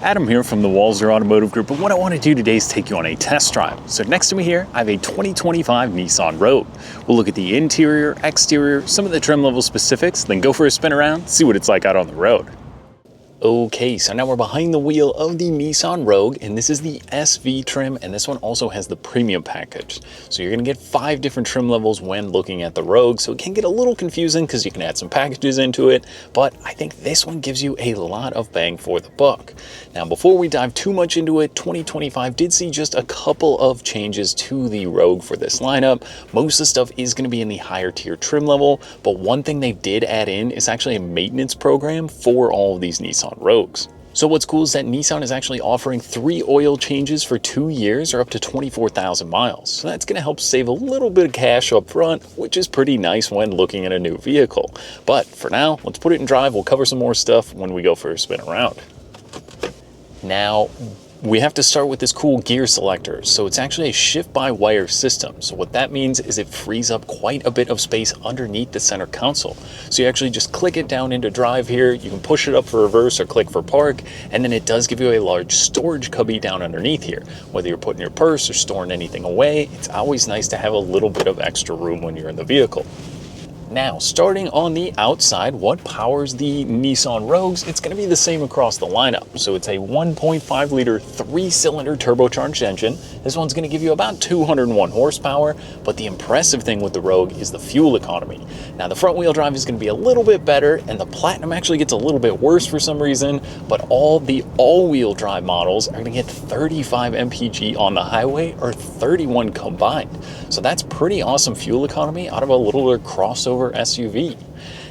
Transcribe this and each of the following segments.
Adam here from the Walser Automotive Group, and what I want to do today is take you on a test drive. So next to me here, I have a 2025 Nissan Rogue. We'll look at the interior, exterior, some of the trim level specifics, then go for a spin around, see what it's like out on the road. Okay, so now we're behind the wheel of the Nissan Rogue, and this is the SV trim, and this one also has the premium package. So you're gonna get 5 different trim levels when looking at the Rogue, so it can get a little confusing because you can add some packages into it, but I think this one gives you a lot of bang for the buck. Now, before we dive too much into it, 2025 did see just a couple of changes to the Rogue for this lineup. Most of the stuff is gonna be in the higher tier trim level, but one thing they did add in is actually a maintenance program for all of these Nissan Rogues. So what's cool is that Nissan is actually offering 3 oil changes for 2 years or up to 24,000 miles. So that's going to help save a little bit of cash up front, which is pretty nice when looking at a new vehicle. But for now, let's put it in drive. We'll cover some more stuff when we go for a spin around. Now, we have to start with this cool gear selector. So it's actually a shift-by-wire system. So what that means is it frees up quite a bit of space underneath the center console. So you actually just click it down into drive here. You can push it up for reverse or click for park. And then it does give you a large storage cubby down underneath here. Whether you're putting your purse or storing anything away, it's always nice to have a little bit of extra room when you're in the vehicle. Now, starting on the outside, what powers the Nissan Rogues? It's going to be the same across the lineup. So it's a 1.5 liter 3-cylinder turbocharged engine. This one's going to give you about 201 horsepower, but the impressive thing with the Rogue is the fuel economy. Now, the front wheel drive is going to be a little bit better, and the Platinum actually gets a little bit worse for some reason, but all the all-wheel drive models are going to get 35 mpg on the highway or 31 combined. So that's pretty awesome fuel economy out of a littler crossover SUV.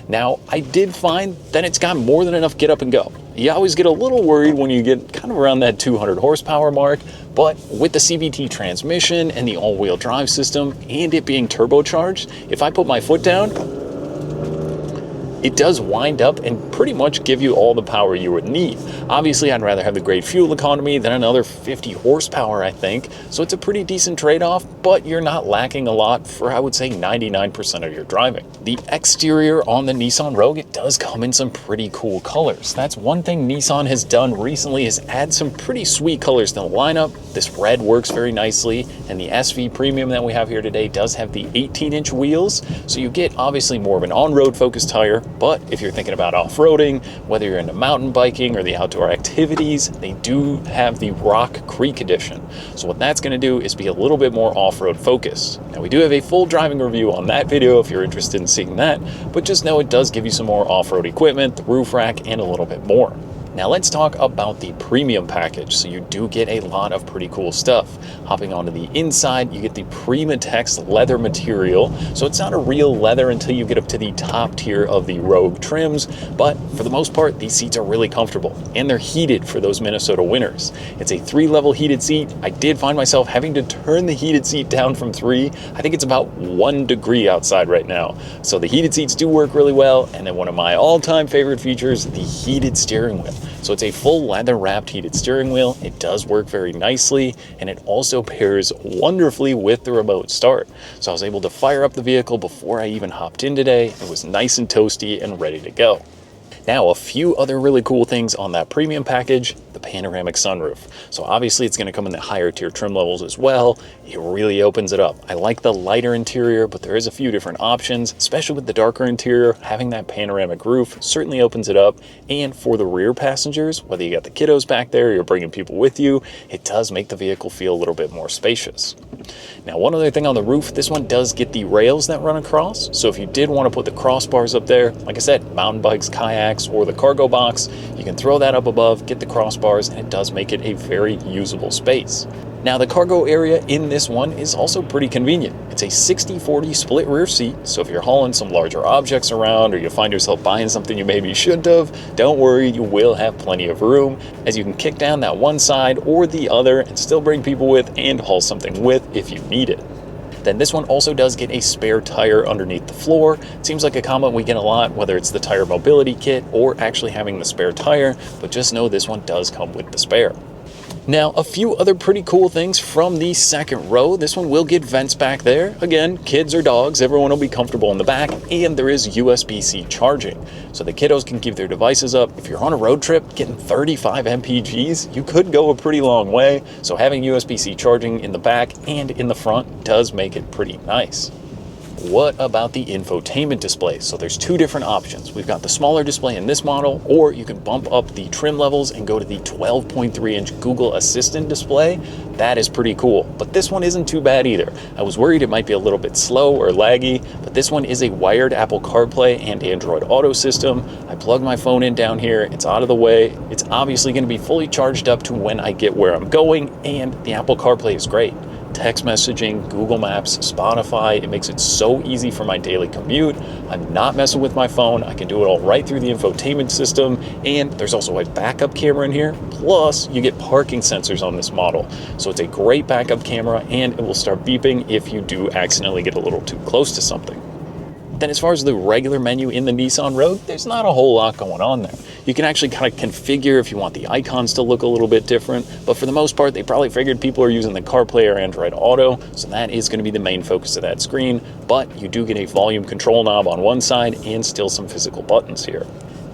Now, I did find that it's got more than enough get up and go. You always get a little worried when you get kind of around that 200 horsepower mark, but with the CVT transmission and the all-wheel drive system and it being turbocharged, if I put my foot down, it does wind up and pretty much give you all the power you would need. Obviously, I'd rather have the great fuel economy than another 50 horsepower, I think. So it's a pretty decent trade-off, but you're not lacking a lot for, I would say, 99% of your driving. The exterior on the Nissan Rogue, it does come in some pretty cool colors. That's one thing Nissan has done recently is add some pretty sweet colors to the lineup. This red works very nicely, and the SV Premium that we have here today does have the 18-inch wheels, so you get obviously more of an on-road focused tire. But if you're thinking about off-roading, whether you're into mountain biking or the outdoor activities, they do have the Rock Creek Edition. So what that's going to do is be a little bit more off-road focused. Now, we do have a full driving review on that video if you're interested in seeing that, but just know it does give you some more off-road equipment, the roof rack, and a little bit more. Now let's talk about the premium package. So you do get a lot of pretty cool stuff. Hopping onto the inside, you get the Primatex leather material. So it's not a real leather until you get up to the top tier of the Rogue trims, but for the most part, these seats are really comfortable and they're heated for those Minnesota winters. It's a 3-level heated seat. I did find myself having to turn the heated seat down from 3. I think it's about 1 degree outside right now. So the heated seats do work really well. And then one of my all-time favorite features, the heated steering wheel. So it's a full leather wrapped heated steering wheel. It does work very nicely, and it also pairs wonderfully with the remote start. So I was able to fire up the vehicle before I even hopped in today. It was nice and toasty and ready to go. Now, a few other really cool things on that premium package, the panoramic sunroof. So obviously it's going to come in the higher tier trim levels as well. It really opens it up. I like the lighter interior, but there is a few different options, especially with the darker interior. Having that panoramic roof certainly opens it up. And for the rear passengers, whether you got the kiddos back there or you're bringing people with you, it does make the vehicle feel a little bit more spacious. Now, one other thing on the roof, this one does get the rails that run across. So if you did want to put the crossbars up there, like I said, mountain bikes, kayaks, or the cargo box, you can throw that up above, get the crossbars, and it does make it a very usable space. Now, the cargo area in this one is also pretty convenient. It's a 60-40 split rear seat, so if you're hauling some larger objects around or you find yourself buying something you maybe shouldn't have, don't worry, you will have plenty of room, as you can kick down that one side or the other and still bring people with and haul something with if you need it. Then this one also does get a spare tire underneath the floor. It seems like a comment we get a lot, whether it's the tire mobility kit or actually having the spare tire, but just know this one does come with the spare. Now, a few other pretty cool things from the second row. This one will get vents back there. Again, kids or dogs, everyone will be comfortable in the back, and there is USB-C charging. So the kiddos can keep their devices up. If you're on a road trip, getting 35 mpgs, you could go a pretty long way. So having USB-C charging in the back and in the front does make it pretty nice. What about the infotainment display? So there's two different options. We've got the smaller display in this model, or you can bump up the trim levels and go to the 12.3-inch Google Assistant display. That is pretty cool, but this one isn't too bad either. I was worried it might be a little bit slow or laggy, but this one is a wired Apple CarPlay and Android Auto system. I plug my phone in down here, it's out of the way. It's obviously going to be fully charged up to when I get where I'm going, and the Apple CarPlay is great. Text messaging, Google Maps, Spotify, it makes it so easy for my daily commute. I'm not messing with my phone. I can do it all right through the infotainment system, and there's also a backup camera in here. Plus, you get parking sensors on this model. So it's a great backup camera, and it will start beeping if you do accidentally get a little too close to something. Then as far as the regular menu in the Nissan Rogue, there's not a whole lot going on there. You can actually kind of configure if you want the icons to look a little bit different, but for the most part, they probably figured people are using the CarPlay or Android Auto, so that is going to be the main focus of that screen, but you do get a volume control knob on one side and still some physical buttons here.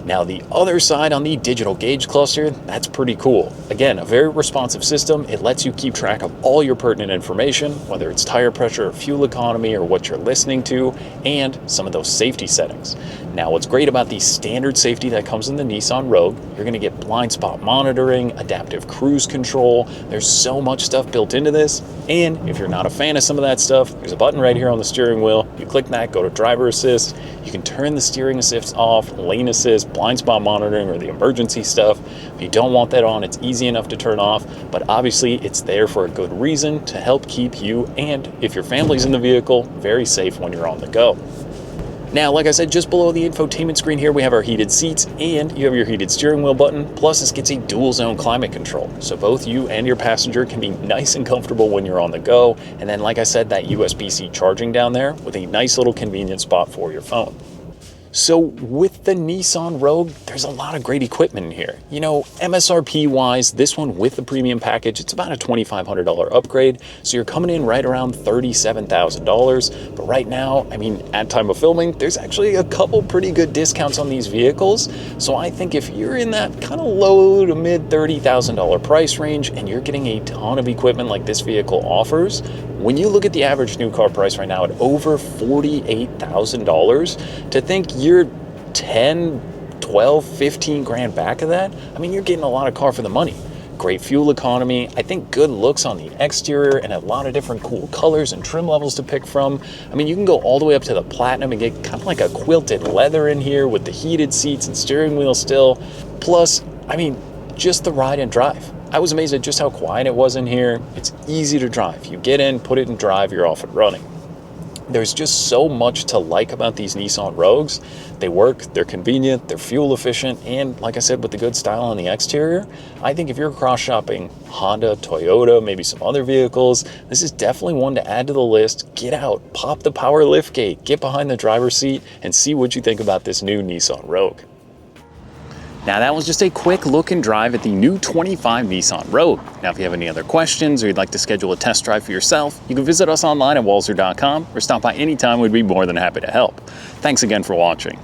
Now the other side on the digital gauge cluster, that's pretty cool. Again, a very responsive system. It lets you keep track of all your pertinent information, whether it's tire pressure, fuel economy, or what you're listening to, and some of those safety settings. Now what's great about the standard safety that comes in the Nissan Rogue, you're gonna get blind spot monitoring, adaptive cruise control. There's so much stuff built into this. And if you're not a fan of some of that stuff, there's a button right here on the steering wheel. You click that, go to driver assist. You can turn the steering assist off, lane assist, blind spot monitoring, or the emergency stuff. If you don't want that on, it's easy enough to turn off, but obviously it's there for a good reason to help keep you, and if your family's in the vehicle, very safe when you're on the go. Now, like I said, just below the infotainment screen here, we have our heated seats, and you have your heated steering wheel button. Plus, this gets a dual zone climate control. So both you and your passenger can be nice and comfortable when you're on the go. And then, like I said, that USB-C charging down there with a nice little convenient spot for your phone. So with the Nissan Rogue, there's a lot of great equipment in here. You know, MSRP wise, this one with the premium package, it's about a $2,500 upgrade. So you're coming in right around $37,000. But right now, I mean, at time of filming, there's actually a couple pretty good discounts on these vehicles. So I think if you're in that kind of low to mid $30,000 price range and you're getting a ton of equipment like this vehicle offers, when you look at the average new car price right now at over $48,000, to think you're 10, 12, 15 grand back of that, I mean, you're getting a lot of car for the money. Great fuel economy, I think good looks on the exterior, and a lot of different cool colors and trim levels to pick from. I mean, you can go all the way up to the platinum and get kind of like a quilted leather in here with the heated seats and steering wheel still. Plus, I mean, just the ride and drive. I was amazed at just how quiet it was in here. It's easy to drive. You get in, put it in drive, you're off and running. There's just so much to like about these Nissan Rogues. They work, they're convenient, they're fuel efficient, and like I said, with the good style on the exterior, I think if you're cross shopping Honda, Toyota, maybe some other vehicles, this is definitely one to add to the list. Get out, pop the power liftgate, get behind the driver's seat, and see what you think about this new Nissan Rogue. Now that was just a quick look and drive at the new 25 Nissan Rogue. Now if you have any other questions or you'd like to schedule a test drive for yourself, you can visit us online at walser.com or stop by anytime. We'd be more than happy to help. Thanks again for watching.